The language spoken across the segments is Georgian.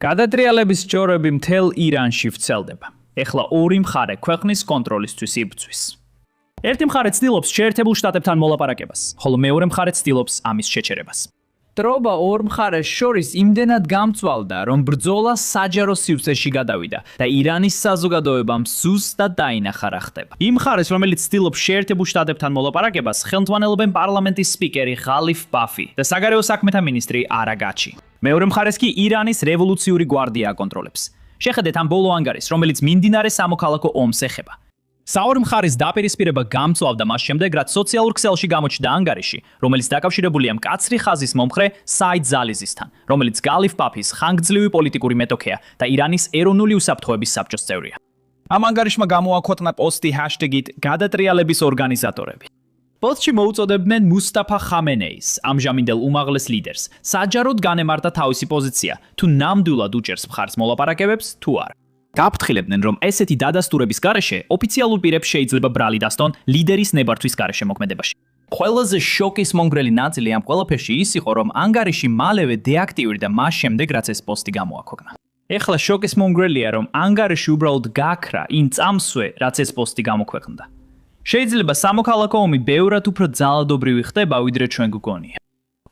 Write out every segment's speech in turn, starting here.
გადატრიალების ჯორები მთელ ირანში ვრცელდება. ეხლა ორი მხარე ქვეყნის კონტროლისთვის იბრძვის. ერთი მხარე ცდილობს შეერთებულ შტატებთან მოლაპარაკებას, ხოლო მეორე მხარე ცდილობს ამის შეჩერებას. დროება ორ მხარეს შორის იმდენად გამწვალდა, რომ ბრძოლა საჯარო სივრცეში გადავიდა და ირანის საზოგადოებამ სუსტად დაინახა რა ხდება. იმ მხარეს, რომელიც ცდილობს შეერთებულ შტატებთან მოლაპარაკებას, ხელმძღვანელობენ პარლამენტის სპიკერი ღალიფ ბაფი და საგარეო საქმეთა მინისტრი არაგაჩი. მეორე მხარეს კი ირანის რევოლუციური გვარდია აკონტროლებს. შეხედეთ ამ ბოლო ანგარიშს, რომელიც მიმდინარე სამოქალაქო ომს ეხება. საორ მხარის დაპირისპირება გამწვავდა მას შემდეგ, რაც სოციალურ ქსელში გამოჩნდა ანგარიში, რომელიც დაკავშირებულია მკაცრი ხაზის მომხრე საიდ ზალიზისთან, რომელიც ღალიფ ბაფის ხანგრძლივი პოლიტიკური მეტოქეა და ირანის ეროვნული უსაფრთხოების საბჭოს წევრია. ამ ანგარიშმა გამოაქვეყნა პოსტი ჰაშტეგით გადატრიალების ორგანიზატორები. პოსტში მოუწოდებდნენ მუსტაფა ხამენეის, ამჟამინდელ უმაღლეს ლიდერს, საჯაროდ განემართა თავისი პოზიცია, თუ ნამდვილად უჭერს მხარს მოლაპარაკებებს, თუ არა. გაფრთხილებდნენ, რომ ესეთი დადასტურების გარეშე ოფიციალურ პირებს შეიძლება ბრალი დასდონ ლიდერის ნებართვის გარეშე მოქმედებაში. ყველაზე შოკის მომგვრელი ნაწილი ამ ყველაფერში ის იყო, რომ ანგარიში მალევე დეაქტივირდა მას შემდეგ, რაც ეს პოსტი გამოაქვეყნა. ეხლა შოკის მომგვრელია, რომ ანგარიში უბრალოდ გაქრა იმ წამსვე, რაც ეს პოსტი გამოქვეყნდა. შეიძლება სამოქალაქო ომი ბევრად უფრო ძალადობრივი ხდება, ვიდრე ჩვენ გვგონია.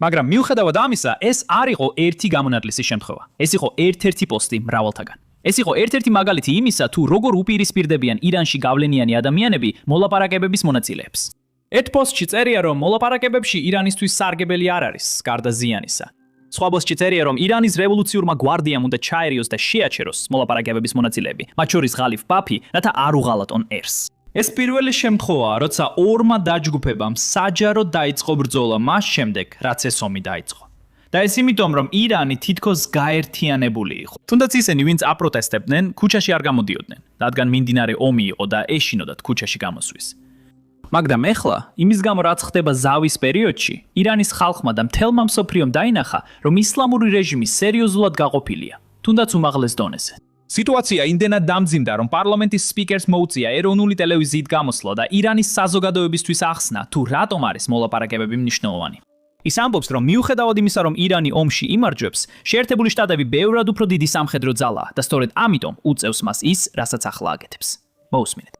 მაგრამ მიუხედავად ამისა, ეს არ იყო ერთი გამონათლისის შემთხვევა. ეს იყო ერთ-ერთი პოსტი მრავალთაგან. ეს იყო ერთ-ერთი მაგალითი იმისა, თუ როგორ უპირისპირდებიან ირანში გავლენიანი ადამიანები მოლაპარაკებების მონაწილეებს. ერთ პოსტში წერია, რომ მოლაპარაკებებში ირანისთვის სარგებელი არ არის, გარდა ზიანისა. სხვა პოსტში წერია, რომ ირანის რევოლუციურმა გვარდიამ უნდა ჩაერიოს და შეაჩეროს მოლაპარაკებების მონაწილეები, მათ შორის ღალიფ ბაფი, რათა არ უღალატონ ერს. ეს პირველი შემთხვევაა, როცა ორმა დაჯგუფებამ საჯაროდ დაიწყო ბრძოლა მას შემდეგ, რაც ეს ომი დაიწყო. და ეს იმიტომ, რომ ირანი თითქოს გაერთიანებული იყო. თუნდაც ისინი, ვინც აპროტესტებდნენ, ქუჩაში არ გამოდიოდნენ, რადგან მიმდინარე ომი იყო და ეშინოდათ ქუჩაში გამოსვლის. მაგრამ ეხლა, იმის გამო რაც ხდება ზავის პერიოდში, ირანის ხალხმა და მთელმა მსოფლიომ დაინახა, რომ ისლამური რეჟიმი სერიოზულად გაყოფილია, თუნდაც უმაღლეს დონეზე. სიტუაცია იმდენად დამძიმდა, რომ პარლამენტის სპიკერს მოუწია ეროვნული ტელევიზიით გამოსვლა და ირანის საზოგადოებისთვის ახსნა, თუ რატომ არის მოლაპარაკებები მნიშვნელოვანი. ის ამბობს, რომ მიუხედავად იმისა, რომ ირანი ომში იმარჯვებს, შეერთებული შტატები ბევრად უფრო დიდი სამხედრო ძალაა და სწორედ ამიტომ უწევს მას ის, რასაც ახლა აკეთებს. მოусმინეთ.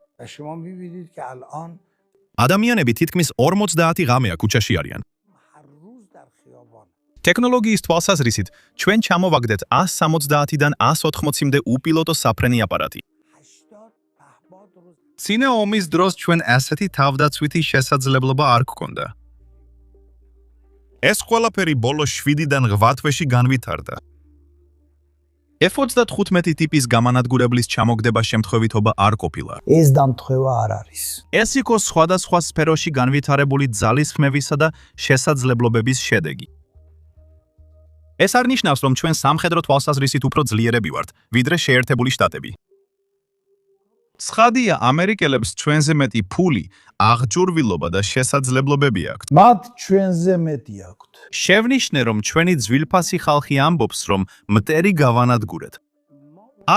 ადამიანები თითქმის 50 ღამეა ქუჩაში არიან. ტექნოლოგიის თვალსაზრისით, ჩვენ ჩამოვაგდეთ 170-დან 180-მდე უპილოტო საფრენი აპარატი. წინა ომის დროს ჩვენ ასეთი თავდაცვითი შესაძლებლობა არ გქონდა. ეს ყველაფერი ბოლო 7-დან 8 თვეში განვითარდა. F-35 ტიპის გამანადგურებლის ჩამოგდება შემთხვევითობა არ ყოფილა. ეს დამთხევა არ არის. ეს იყო სხვადასხვა სფეროში განვითარებული ძალისხმევისა და შესაძლებლობების შედეგი. ეს არ ნიშნავს, რომ ჩვენ სამხედრო თვალსაზრისით უფრო ძლიერები ვართ, ვიდრე შეერთებული შტატები. ცხადია, ამერიკელებს ჩვენზე მეტი ფული, აღჭურვილობა და შესაძლებლობები აქვთ. მათ ჩვენზე მეტი აქვთ. შევნიშნე, რომ ჩვენი ძვილფასი ხალხი ამბობს, რომ მტერი გავანადგურეთ.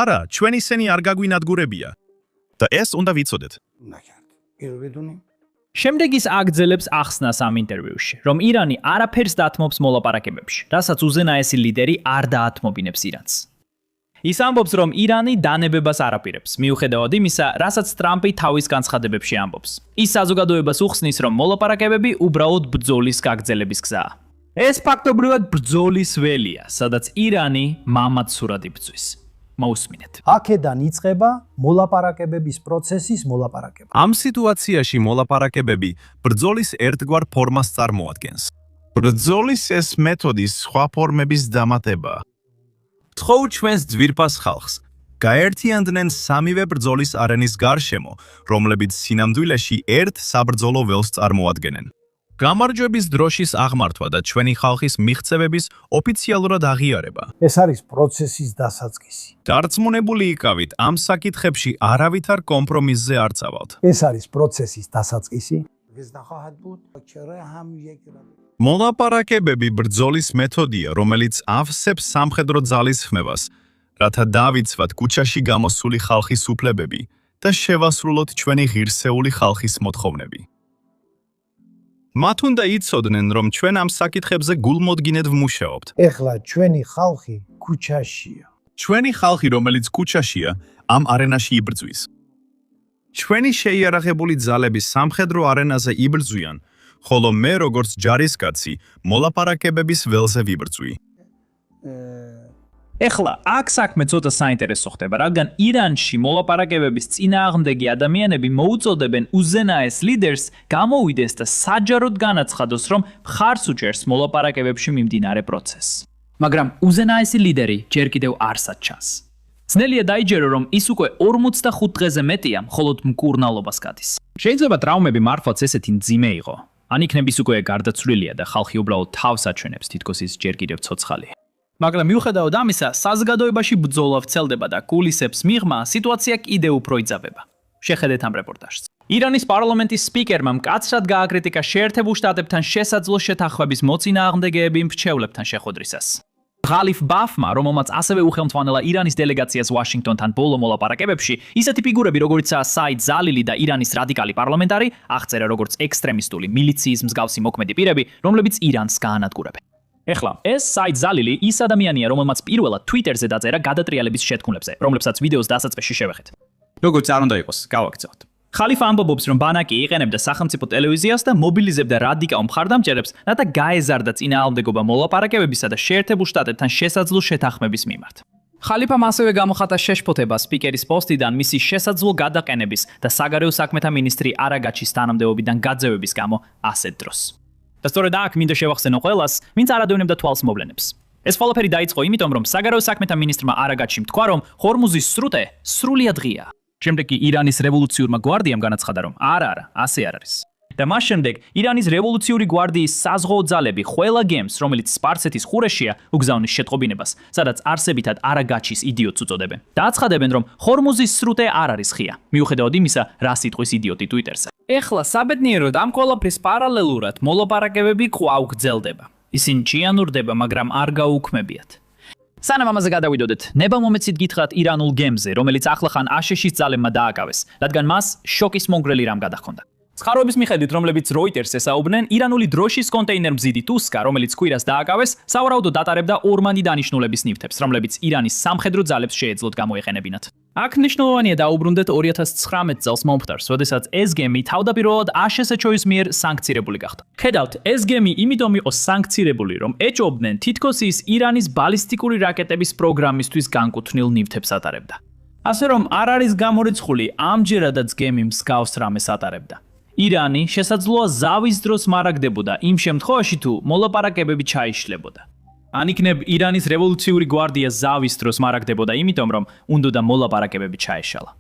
არა, ჩვენ ისინი არ გაგვინადგურებია. და ეს უნდა ვიცოდეთ. შემდეგ ის აგრძელებს ახსნას ამ ინტერვიუში, რომ ირანი არაფერს დათმობს მოლაპარაკებებში, რასაც უზენაესი ლიდერი არ დაათმობინებს ირანს. ის ამბობს, რომ ირანი დანებებას არ აპირებს, მიუხედავად იმისა, რასაც ტრამპი თავის განცხადებებში ამბობს. ის საზოგადოებას უხსნის, რომ მოლაპარაკებები უბრალოდ ბრძოლის გაგრძელების გზაა. ეს ფაქტობრივად ბრძოლის ველია, სადაც ირანი მამაცურად იბრძვის. მოусმინეთ. აქედან იწყება მოლაპარაკებების პროცესის მოლაპარაკება. ამ სიტუაციაში მოლაპარაკებები ბრძოლის ერთგვარ ფორმას წარმოადგენს. ბრძოლის ეს მეთოდი სხვა ფორმების დამატებაა. თხოვ ჩვენს ძვირფას ხალხს, გაერთიანდნენ სამივე ბრძოლის არენის გარშემო, რომლებიც სინამდვილეში ერთ საბრძოლო ველს წარმოადგენენ. გამარჯვების დროშის აღმართვა და ჩვენი ხალხის მიღწევების ოფიციალურად აღიარება. ეს არის პროცესის დასაწყისი. დარწმუნებული იქავით, ამ საკითხებში არავითარ კომპრომისზე არ წავალთ. ეს არის პროცესის დასაწყისი. მოლაპარაკებები ბრძოლის მეთოდია, რომელიც ავსებს სამხედრო ძალისხმევას, რათა დავიცვათ ქუჩაში გამოსული ხალხის უფლებები და შევასრულოთ ჩვენი ღირსეული ხალხის მოთხოვნები. მათ უნდა იცოდნენ, რომ ჩვენ ამ საკითხებზე გულმოდგინედ ვმუშაობთ. ეხლა ჩვენი ხალხი ქუჩაშია. ჩვენი ხალხი, რომელიც კუჩაშია, ამ არენაში იბრძვის. ჩვენი შეიარაღებული ძალები სამხედრო არენაზე იბრძვიან, ხოლო მე როგორც ჯარისკაცი, მოლაპარაკებების ველზე ვიბრძვი. ეხლა აქ საქმე ცოტა საინტერესო ხდება, რადგან ირანში მოლაპარაკებების წინააღმდეგი ადამიანები მოუწოდებენ უზენაეს ლიდერს გამოვიდეს და საჯაროდ განაცხადოს, რომ მხარს უჭერს მოლაპარაკებებში მიმდინარე პროცესს. მაგრამ უზენაესი ლიდერი ჯერ კიდევ არსად ჩანს. ძნელია დაიჯერო, რომ ის უკვე 45 დღეზე მეტია, მხოლოდ მკურნალობას გადის. შეიძლება ტრავმები მართლაც ესეთი მძიმე იყო. ან იქნებ ის უკვე გარდაცვლილია და ხალხი უბრალოდ თავს აჩვენებს, თითქოს ის ჯერ კიდევ ცოცხალია. მაგრამ მიუხედავად ამისა, საზოგადოებაში ბრძოლა ვრცელდება და კულისებს მიღმა სიტუაცია კიდევ უფრო იძაბება. შეხედეთ ამ რეპორტაჟს. ირანის პარლამენტის სპიკერმა მკაცრად გააკრიტიკა შეერთებულ შტატებთან შესაძლო შეთანხმების მოწინააღმდეგეები მრჩევლებთან შეხვედრისას. ღალიფ ბაფმა, რომელმაც ასევე უხელმძღვანელა ირანის დელეგაციას ვაშინგტონთან ბოლო მოლაპარაკებებში, ისეთი ფიგურები როგორიცაა საიდ ზალილი და ირანის რადიკალი პარლამენტარი, აღწერა როგორც ექსტრემისტული მილიციის მსგავსი მოქმედი პირები, რომლებიც ირანს გაანადგურებენ. ეხლა, ეს საიდ ზალილი ის ადამიანია, რომელმაც პირველად Twitter-ზე დაწერა გადატრიალების შეთქმულებზე, რომლებსაც ვიდეოს დასაწყისში შევეხეთ. როგორც არ უნდა იყოს, გავაკეთოთ. ხალიფა ამბობს, რომ ბანაკი იყენებდა სახელმწიფო ტელევიზიას და მობილიზებდა რადიკალ მხარდამჭერებს, რათა გაეზარდა წინააღმდეგობა მოლაპარაკებებისა და შეერთებულ შტატებთან შესაძლო შეთანხმების მიმართ. ხალიფამ ასევე გამოხატა შეშფოთება სპიკერის პოსტიდან მისი შესაძლო გადაყენების და საგარეო საქმეთა მინისტრი არაგაჩის თანამდებობიდან გაძევების გამო ასეთ დროს. და სწორედ აქ მინდა შევახსენო ყველას, ვინც არ ადევნებდა თვალს მოვლენებს. ეს ყველაფერი დაიწყო იმიტომ, რომ საგარეო საქმეთა მინისტრმა არაგაჩიმ თქვა, რომ ხორმუზის სრუტე სრულიად ღია. შემდეგ კი ირანის რევოლუციურმა გვარდიამ განაცხადა, რომ არა, ასე არ არის. და მას შემდეგ ირანის რევოლუციური გვარდიის საზღვაო ძალები ყველა გემს, რომელიც სპარსეთის ყურეშია, უგზავნის შეტყობინებას, სადაც არსებითად არაგაჩის იდიოტს უწოდებენ. და აცხადებენ, რომ ხორმუზის სრუტე არ არის ღია, მიუხედავად იმისა, რა სიტყვის იდიოტი Twitter-ზე. ეხლა საბედნიეროდ ამ ყველაფრის პარალელურად მოლაპარაკებები კვლავ გრძელდება. ისინი ჭიანურდება, მაგრამ არ გაუქმებიათ. სანამ ამაზე გადავიდოდეთ, ნება მომეცით გითხრათ ირანულ გემზე, რომელიც ახლახან აშშ-ის ძალებმა დააკავეს, რადგან მას შოკის მონგრელი რამ გადახონდა. წყაროების მიხედვით, რომლებიც Reuters ესაუბრნენ, ირანული დროშის კონტეინერ-მზიდი Tuska, რომელიც კვირას დააკავეს, სავარაუდოდ ატარებდა ორმაგი დანიშნულების ნივთებს, რომლებიც ირანის სამხედრო ძალებს შეეძლოთ გამოეყენებინათ. აქ მნიშვნელოვანია დაუბრუნდეთ 2019 წელს მომხდარს, როდესაც ეს გემი თავდაპირველად აშშ-ის მიერ სანქცირებული გახდა. ხედავთ, ეს გემი იმიტომ იყო სანქცირებული, რომ ეჭობდნენ თითქოს ის ირანის ბალისტიკური რაკეტების პროგრამისთვის განკუთვნილ ნივთებს ატარებდა. ასე რომ არ არის გამორიცხული ამჯერადაც გემი მსგავს რამეს ატარებდა. ირანი შესაძლოა ზავის დროს მარაგდებოდა იმ შემთხვევაში თუ მოლაპარაკებები ჩაიშლებოდა. ან იქნებ ირანის რევოლუციური გვარდია ზავის დროს მარაგდებოდა იმიტომ, რომ უნდოდა მოლაპარაკებები ჩაეშალა.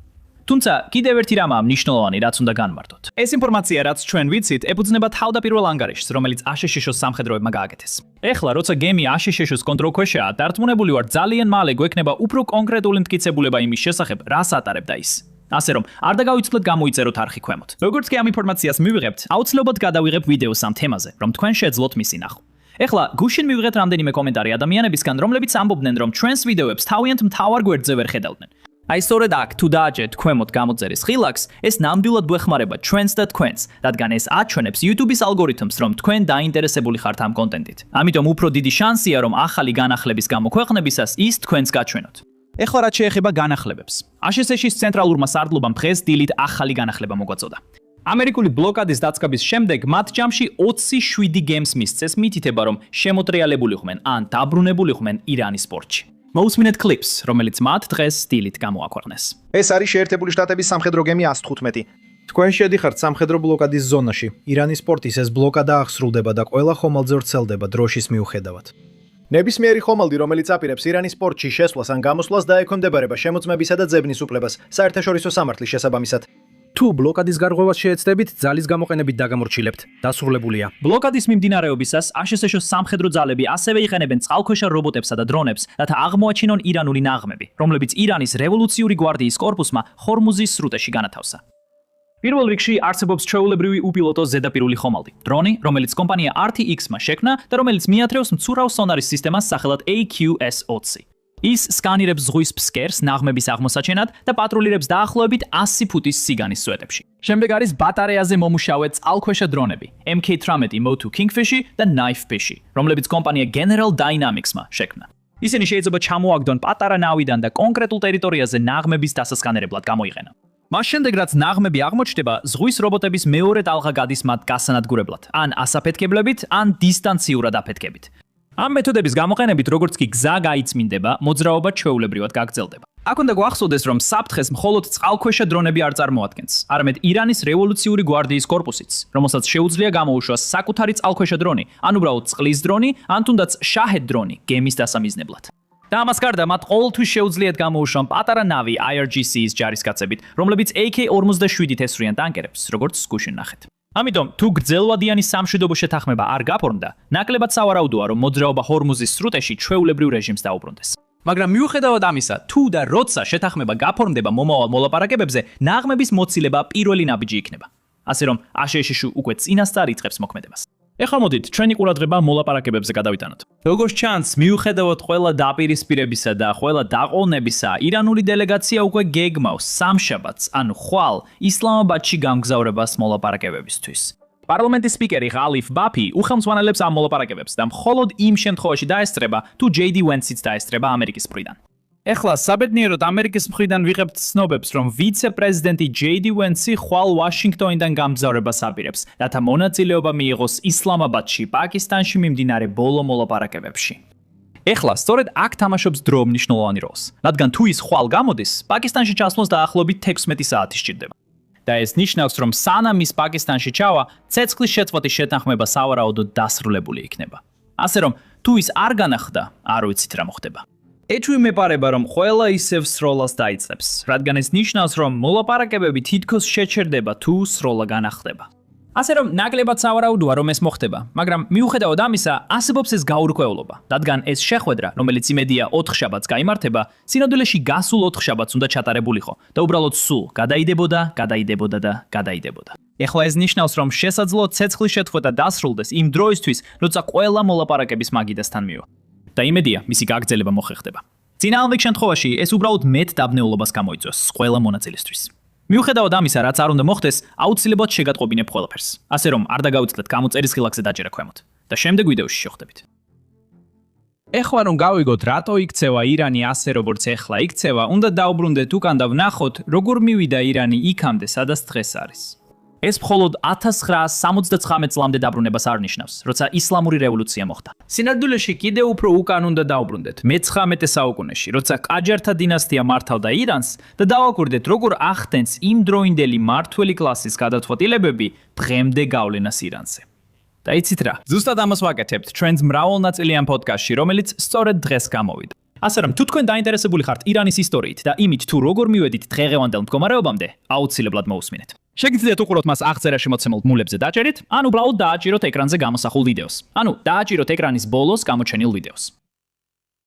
თუმცა კიდევ ერთი რამაა მნიშვნელოვანი, რაც უნდა განმარტოთ. ეს ინფორმაცია, რაც ჩვენ ვიცით, ეფუძნება თავდაპირველ ანგარიშს, რომელიც აშშ-ის სამხედროებმა გააკეთეს. ეხლა, როცა გემი აშშ-ის კონტროლქვეშაა, დარწმუნებული ვარ, ძალიან მალე გვექნება უფრო კონკრეტული მტკიცებულება იმის შესახებ, რას ატარებდა ის. ასე რომ, არ დაგავიწყდეთ გამოიწეროთ არხი ქვემოთ. როგორც კი ამ ინფორმაციას მივიღებთ, აუცილებლად გადავიღებ ვიდეოს ამ თემაზე, რომ თქვენ შეძლოთ მისი ნახვა. ეხლა, გუშინ მივიღეთ რამდენიმე კომენტარი ადამიანებისგან, რომლებიც ამბობდნენ, რომ ჩვენს ვიდეოებს თავიანთ მთავარ გვერდზე ვერ ხედავდნენ. აი სწორედ აქ თუ დააჭერთ ქვემოთ გამოწერის ხილაკს, ეს ნამდვილად გვეხმარება ჩვენს და თქვენს, რადგან ეს აჩვენებს YouTube-ის ალგორითმს, რომ თქვენ დაინტერესებული ხართ ამ კონტენტით. ამიტომ უფრო დიდი შანსია, რომ ახალი განახლების გამოქვეყნებისას ის თქვენს გაჩვენოთ. ეხლა რაც შეეხება განახლებებს. აშშ-ის ცენტრალურმა სარდლობამ დღეს დილით ახალი განახლება მოგვაწოდა. ამერიკული ბლოკადის დაწყების შემდეგ მათ ჯამში 27 გემს მისცეს მითითება, რომ შემოტრიალებულიყვნენ ან დაბრუნებულიყვნენ ირანის პორტში. მოусმინეთ კლიპს, რომელიც მათ დღეს დილით გამოაქვეყნეს. ეს არის შეერთებული შტატების სამხედრო გემი 115. თქვენ შედიხართ სამხედრო ბლოკადის ზონაში. ირანის პორტის ეს ბლოკადა აღსრულდება და ყველა ხომალდზე ვრცელდება დროშის მიუხედავად. ნებისმიერი ხომალდი, რომელიც აპირებს ირანის პორტში შესვლას ან გამოსვლას, დაექვემდებარება შემოწმებისა და ძებნის უფლებას საერთაშორისო სამართლის შესაბამისად. თუ ბლოკადის გარღვევას შეეცდებით, ძალის გამოყენებით დაგამორჩილებთ. დასრულებულია. ბლოკადის მიმდინარეობისას აშშ-ის სამხედრო ძალები ასევე იყენებენ წყალქვეშა რობოტებსა და დრონებს, რათა აღმოაჩინონ ირანული ნაღმები, რომლებიც ირანის რევოლუციური გვარდიის კორპუსმა ხორმუზის სრუტეში განათავსა. პირველ რიგში არსებობს ჩვეულებრივი უპილოტო ზედაპირული ხომალდი, დრონი, რომელიც კომპანია RTX-მა შექმნა და რომელიც მიათრევს მცურავ სონარის სისტემას სახელად AQS-20. ის სკანირებს ზღვის ფსკერს ნაღმების აღმოსაჩენად და პატრულირებს დაახლოებით 100 ფუტის სიგანის სვეტებში. შემდეგ არის ბატარეაზე მომუშავე წყალქვეშა დრონები, MK-13 Motu Kingfish და Knifefish, რომლებიც კომპანია General Dynamics-მა შექმნა. ისინი შეიძლება ჩამოაგდონ პატარა ნავიდან და კონკრეტულ ტერიტორიაზე ნაღმების დასასკანერებლად გამოიყენონ. მას შემდეგ რაც ნაღმები აღმოჩნდება, ზღვის რობოტების მეორე ტალღა გადის მათ გასანადგურებლად, ან ასაფეთქებლებით, ან დისტანციურად აფეთქებით. ამ მეთოდების გამოყენებით, როგორც კი გზა გაიწმინდება, მოძრაობა ჩვეულებრივად გაგრძელდება. აქ უნდა გვახსოვდეს, რომ საფრთხეს მხოლოდ წყალქვეშა დრონები არ წარმოადგენს, არამედ ირანის რევოლუციური გვარდიის კორპუსიც, რომელსაც შეუძლია გამოუშვას საკუთარი წყალქვეშა დრონი, ან უბრალოდ წყლის დრონი, ან თუნდაც შაჰედ დრონი გემის დასამიზნებლად. და ამას გარდა მათ ყოველთვის შეუძლიათ გამოუშვან პატარა ნავი IRGC-ის ჯარისკაცებით, რომლებიც AK-47-ით ესვრიან ტანკერებს, როგორც გუშინ ნახეთ. ამიტომ, თუ გრძელვადიანი სამშვიდობო შეთანხმება არ გაფორმდა, ნაკლებად სავარაუდოა, რომ მოძრაობა ჰორმუზის სრუტეში ჩვეულებრივ რეჟიმს დაუბრუნდეს. მაგრამ მიუხედავად ამისა, თუ და როცა შეთანხმება გაფორმდება მომავალ მოლაპარაკებებზე, ნაღმების მოცილება პირველი ნაბიჯი იქნება. ასე რომ, აშშ უკვე წინასწარ იწყებს მოქმედებას. ეხლა მოდით, ჩვენი ყურადღება მოლაპარაკებებზე გადავიტანოთ. როგორც ჩანს, მიუხედავად ყველა დაპირისპირებისა და ყველა დაყოვნებისა, ირანული დელეგაცია უკვე გეგმავს სამშაბათს, ანუ ხვალ, ისლამაბადში გამგზავრებას მოლაპარაკებებისთვის. პარლამენტის სპიკერი ღალიფ ბაფი უხელმძღვანელებს ამ მოლაპარაკებებს და მხოლოდ იმ შემთხვევაში დაესწრება, თუ JD Vance-იც დაესწრება ამერიკის მხრიდან. ეხლა საბედნიეროდ ამერიკის მხრიდან ვიღებთ ცნობებს, რომ ვიცე-პრეზიდენტი JD Vance ხვალ ვაშინგტონიდან გამგზავრებას აპირებს, რათა მონაწილეობა მიიღოს ისლამაბადში, პაკისტანში მიმდინარე ბოლო მოლაპარაკებებში. ეხლა სწორედ აქ თამაშობს დრო მნიშვნელოვანი როლს, რადგან თუ ის ხვალ გამოდის, პაკისტანში ჩასვლას დაახლოებით 16 საათი სჭირდება. და ეს ნიშნავს, რომ სანამ ის პაკისტანში ჩავა, ცეცხლის შეწყვეტის შეთანხმება სავარაუდოდ დასრულებული იქნება. ასე რომ, თუ ის არ განახლდა, არ ვიცით რა მოხდება. ეჭვი მეპარება, რომ ყველა ისევ სროლას დაიწყებს, რადგან ეს ნიშნავს, რომ მოლაპარაკებები თითქოს შეჩერდება თუ სროლა განახლდება. ასე რომ, ნაკლებად სავარაუდოა, რომ ეს მოხდება, მაგრამ მიუხედავად ამისა, არსებობს ეს გაურკვევლობა, რადგან ეს შეხვედრა, რომელიც იმედია 4 შაბათს გაიმართება, სინამდვილეში გასულ 4 შაბათს უნდა ჩატარებულიყო და უბრალოდ სულ გადაიდებოდა და გადაიდებოდა. ეხლა ეს ნიშნავს, რომ შესაძლოა ცეცხლის შეწყვეტა დასრულდეს იმ დროისთვის, როცა ყველა მოლაპარაკების მაგიდასთან მივა. და იმედია, მისი გაგრძელება მოხერხდება. წინააღმდეგ შემთხვევაში ეს უბრალოდ მეტ დაბნეულობას გამოიწვევს ყველა მონაწილესთვის. მიუხედავად ამისა, რაც არ უნდა მოხდეს, აუცილებლად შეგატყობინებ ყველაფერს. ასე რომ, არ დაგავიწყდეთ გამოწერის ხილაკზე დაჭერა ქვემოთ და შემდეგ ვიდეოში შევხვდებით. ეხლა რომ გავიგოთ, რატო იქცევა ირანი ასე, როგორც ეხლა იქცევა, უნდა დაუბრუნდეთ უკან და ვნახოთ, როგორ მივიდა ირანი იქამდე, სადაც დღეს არის. ეს მხოლოდ 1979 წლამდე დაბრუნებას არ ნიშნავს, როცა ისლამური რევოლუცია მოხდა. სინამდვილეში კიდევ უფრო უკან უნდა დაუბრუნდეთ, მე-19 საუკუნეში, როცა ყაჯართა დინასტია მართავდა ირანს და დავაკვირდეთ, როგორ ახდენს იმ დროინდელი მართველი კლასის გადაწყვეტილებები დღემდე გავლენას ირანზე. და იცით რა? ზუსტად ამას ვაკეთებთ ჩვენს მრავალნაწილიან პოდკასტში, რომელიც სწორედ დღეს გამოვიდა. ასე რომ, თუ თქვენ დაინტერესებული ხართ ირანის ისტორიით და იმით, თუ როგორ მივედით დღევანდელ მდგომარეობამდე, აუცილებლად მოусმინეთ. შეგიძლიათ უყუროთ მას აღწერაში მოცემულ მულებზე დაჭერით, ან უბრალოდ დააჭიროთ ეკრანზე გამოსახულ ვიდეოს. ანუ, დააჭიროთ ეკრანის ბოლოს გამოჩენილ ვიდეოს.